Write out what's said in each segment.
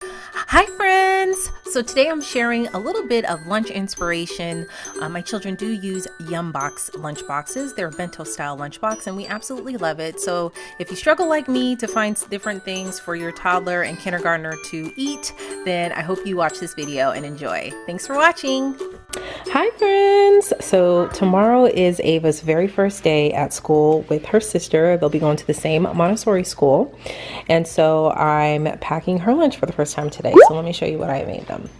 Hi friends! So today I'm sharing a little bit of lunch inspiration. My children do use Yumbox lunchboxes. They're a bento style lunchbox and we absolutely love it. So if you struggle like me to find different things for your toddler and kindergartner to eat, then I hope you watch this video and enjoy. Thanks for watching! Hi friends! So tomorrow is Ava's very first day at school with her sister. They'll be going to the same Montessori school. And so I'm packing her lunch for the first time today. So let me show you what I made them.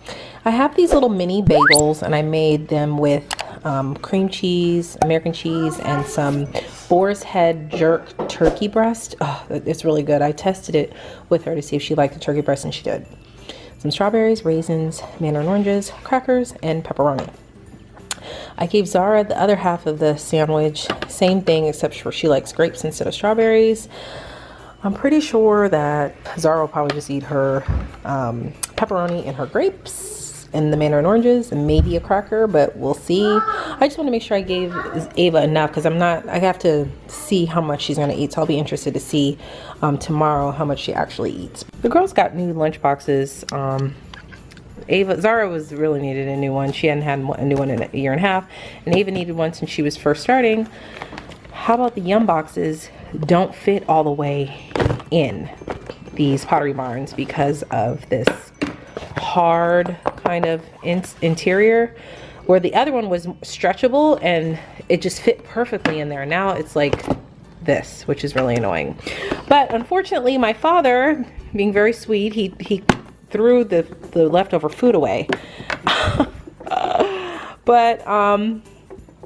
I have these little mini bagels and I made them with cream cheese, American cheese, and some boar's head jerk turkey breast. Oh, it's really good. I tested it with her to see if she liked the turkey breast and she did. Some strawberries, raisins, mandarin oranges, crackers, and pepperoni. I gave Zara the other half of the sandwich. Same thing, except for she likes grapes instead of strawberries. I'm pretty sure that Zara will probably just eat her pepperoni and her grapes and the mandarin oranges and maybe a cracker, but we'll see. I just want to make sure I gave Ava enough because I have to see how much she's going to eat. So I'll be interested to see tomorrow how much she actually eats. The girls got new lunch boxes. Zara really needed a new one. She hadn't had a new one in a year and a half, and Ava needed one since she was first starting. How about the Yum boxes don't fit all the way in these Pottery Barns because of this hard kind of interior, where the other one was stretchable and it just fit perfectly in there. Now it's like this, which is really annoying. But unfortunately, my father, being very sweet, he threw the leftover food away. But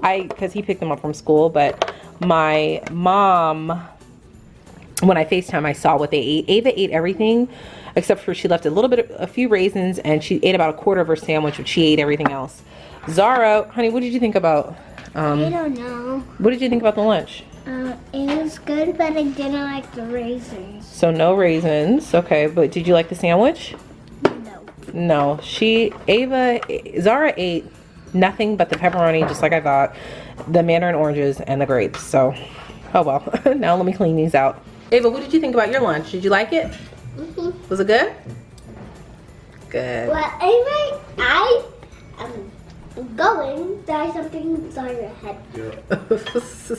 because he picked them up from school, but my mom, when I FaceTime, I saw what they ate. Ava ate everything except for she left a few raisins, and she ate about a quarter of her sandwich, but she ate everything else. Zara, honey, what did you think about I don't know. What did you think about the lunch? It was good, but I didn't like the raisins. So no raisins. Okay, but did you like the sandwich? No. No. Zara ate nothing but the pepperoni, just like I thought, the mandarin oranges, and the grapes. So, oh well. Now let me clean these out. Ava, what did you think about your lunch? Did you like it? Mm-hmm. Was it good? Good. Well, anyway, I am going to try something on your head. Yeah.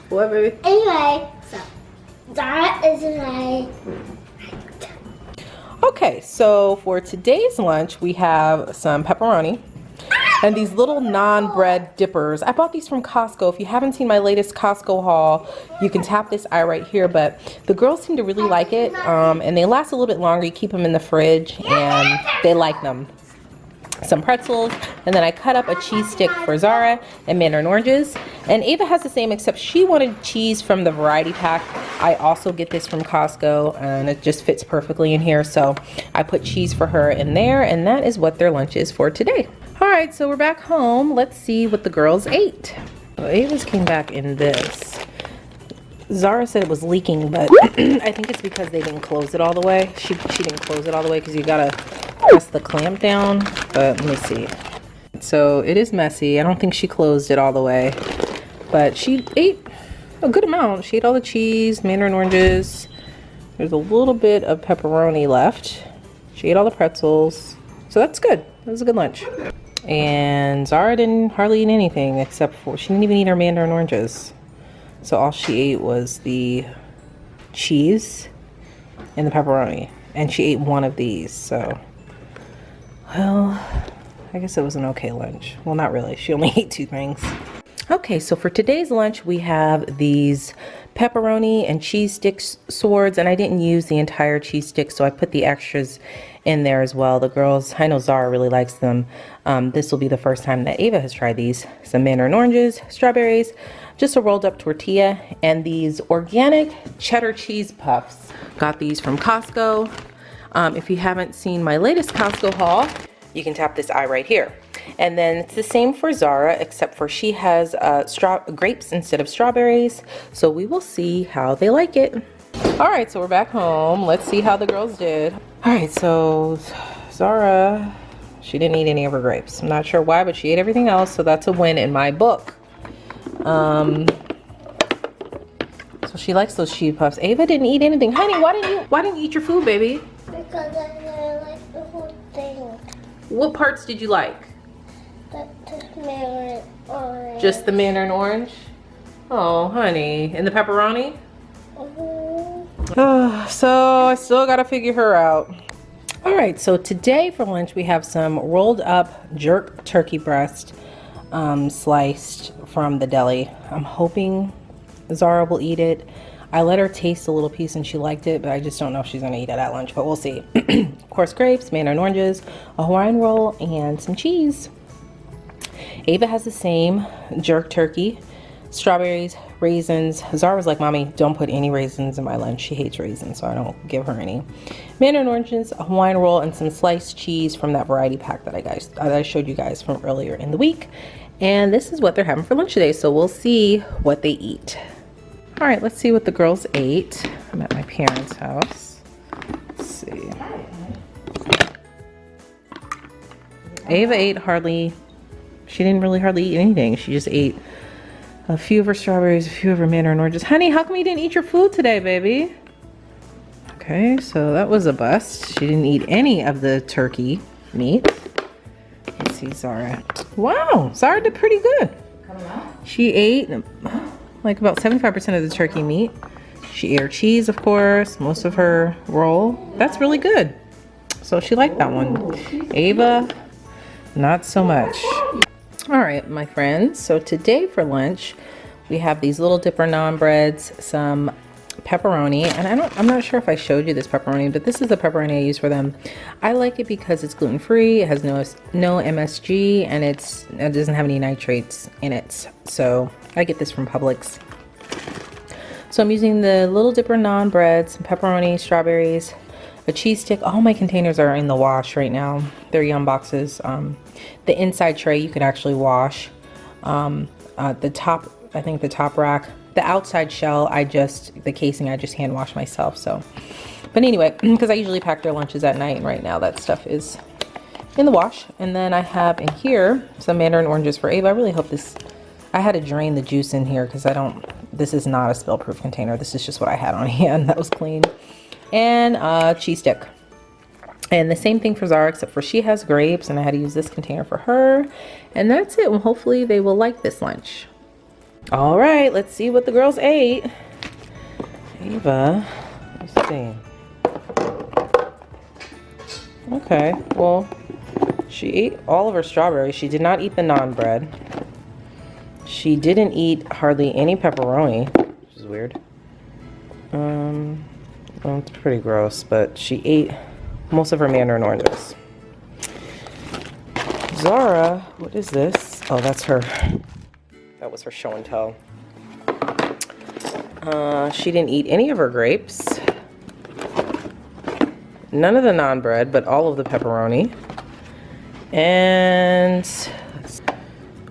What, baby? Anyway, so that is my... Okay, so for today's lunch, we have some pepperoni and these little non-bread dippers. I bought these from Costco. If you haven't seen my latest Costco haul, you can tap this eye right here, but the girls seem to really like it, and they last a little bit longer. You keep them in the fridge and they like them. Some pretzels, and then I cut up a cheese stick for Zara and mandarin oranges. And Ava has the same, except she wanted cheese from the variety pack. I also get this from Costco, and it just fits perfectly in here, so I put cheese for her in there, and that is what their lunch is for today. All right, so we're back home. Let's see what the girls ate. Well, Ava's came back in this. Zara said it was leaking, but I think it's because they didn't close it all the way. She didn't close it all the way because you gotta press the clamp down, but let me see. So it is messy. I don't think she closed it all the way, but she ate a good amount. She ate all the cheese, mandarin oranges. There's a little bit of pepperoni left. She ate all the pretzels, so that's good. That was a good lunch. And Zara didn't hardly eat anything except for, she didn't even eat her mandarin oranges. So all she ate was the cheese and the pepperoni, and she ate one of these. So, well, I guess it was an okay lunch. Well, not really. She only ate 2 things. Okay, so for today's lunch, we have these pepperoni and cheese stick swords, and I didn't use the entire cheese stick, so I put the extras in there as well. The girls, I know Zara really likes them. This will be the first time that Ava has tried these. Some mandarin oranges, strawberries, just a rolled up tortilla, and these organic cheddar cheese puffs. Got these from Costco. If you haven't seen my latest Costco haul, you can tap this eye right here. And then it's the same for Zara, except for she has grapes instead of strawberries. So we will see how they like it. All right, so we're back home. Let's see how the girls did. All right, so Zara, she didn't eat any of her grapes. I'm not sure why, but she ate everything else, so that's a win in my book. So she likes those cheese puffs. Ava didn't eat anything. Honey, why didn't you eat your food, baby? Because I What parts did you like? Just mandarin orange. Just the mandarin orange? Oh, honey. And the pepperoni? So I still gotta figure her out. All right, so today for lunch we have some rolled up jerk turkey breast sliced from the deli. I'm hoping Zara will eat it. I let her taste a little piece and she liked it, but I just don't know if she's gonna eat it at lunch, but we'll see. Of course, grapes, mandarin oranges, a Hawaiian roll, and some cheese. Ava has the same jerk turkey, strawberries, raisins. Zara was like, Mommy, don't put any raisins in my lunch. She hates raisins, so I don't give her any. Mandarin oranges, a Hawaiian roll, and some sliced cheese from that variety pack that I showed you guys from earlier in the week. And this is what they're having for lunch today, so we'll see what they eat. All right, let's see what the girls ate. I'm at my parents' house. Let's see. Ava ate she didn't really hardly eat anything. She just ate a few of her strawberries, a few of her mandarin oranges. Honey, how come you didn't eat your food today, baby? Okay, so that was a bust. She didn't eat any of the turkey meat. Let's see, Zara. Wow, Zara did pretty good. She ate like about 75% of the turkey meat. She ate her cheese, of course, most of her roll. That's really good. So she liked that one. Ava, not so much. All right, my friends. So today for lunch, we have these little dipper naan breads, some pepperoni, and I'm not sure if I showed you this pepperoni, but this is the pepperoni I use for them. I like it because it's gluten-free, it has no MSG, and it doesn't have any nitrates in it. So I get this from Publix. So I'm using the little dipper naan bread, some pepperoni, strawberries, a cheese stick. All my containers are in the wash right now. They're Yumboxes. The inside tray you could actually wash. The top, I think the top rack. The outside shell, the casing I just hand wash myself. So, but anyway, because I usually pack their lunches at night, and right now that stuff is in the wash. And then I have in here some mandarin oranges for Ava. I really hope I had to drain the juice in here because this is not a spill-proof container. This is just what I had on hand that was clean. And a cheese stick. And the same thing for Zara, except for she has grapes, and I had to use this container for her. And that's it. Well, hopefully they will like this lunch. All right, let's see what the girls ate. Ava, let's see. Okay, well, she ate all of her strawberries. She did not eat the naan bread. She didn't eat hardly any pepperoni, which is weird. Well, it's pretty gross, but she ate most of her mandarin oranges. Zara, what is this? Oh, that's her. That was her show and tell. She didn't eat any of her grapes. None of the naan bread, but all of the pepperoni. And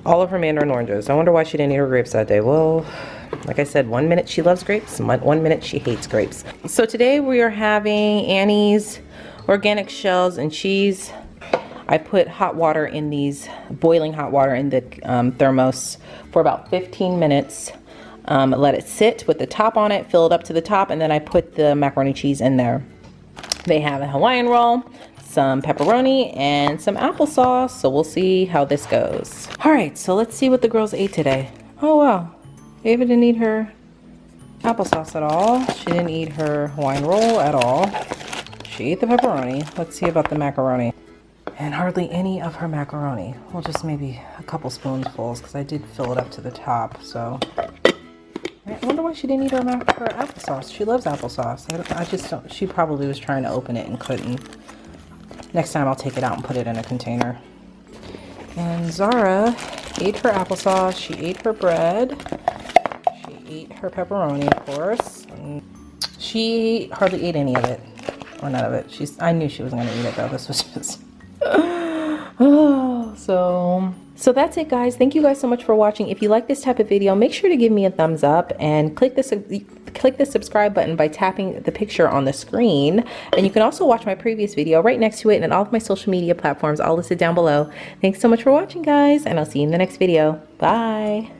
all of her mandarin oranges. I wonder why she didn't eat her grapes that day. Well, like I said, 1 minute she loves grapes, 1 minute she hates grapes. So today we are having Annie's organic shells and cheese. I put hot water in these, boiling hot water in the thermos for about 15 minutes. Let it sit with the top on it, fill it up to the top, and then I put the macaroni cheese in there. They have a Hawaiian roll, some pepperoni, and some applesauce, so we'll see how this goes. All right, so let's see what the girls ate today. Oh wow, Ava didn't eat her applesauce at all. She didn't eat her Hawaiian roll at all. She ate the pepperoni. Let's see about the macaroni. And hardly any of her macaroni. Well, just maybe a couple spoonfuls because I did fill it up to the top. So I wonder why she didn't eat her applesauce. She loves applesauce. I just don't. She probably was trying to open it and couldn't. Next time I'll take it out and put it in a container. And Zara ate her applesauce. She ate her bread. She ate her pepperoni, of course. And she hardly ate any of it. Or none of it. I knew she wasn't going to eat it though. This was just... So that's it, guys. Thank you guys so much for watching. If you like this type of video, make sure to give me a thumbs up and click the subscribe button by tapping the picture on the screen. And you can also watch my previous video right next to it, and all of my social media platforms all listed down below. Thanks so much for watching, guys, and I'll see you in the next video. Bye.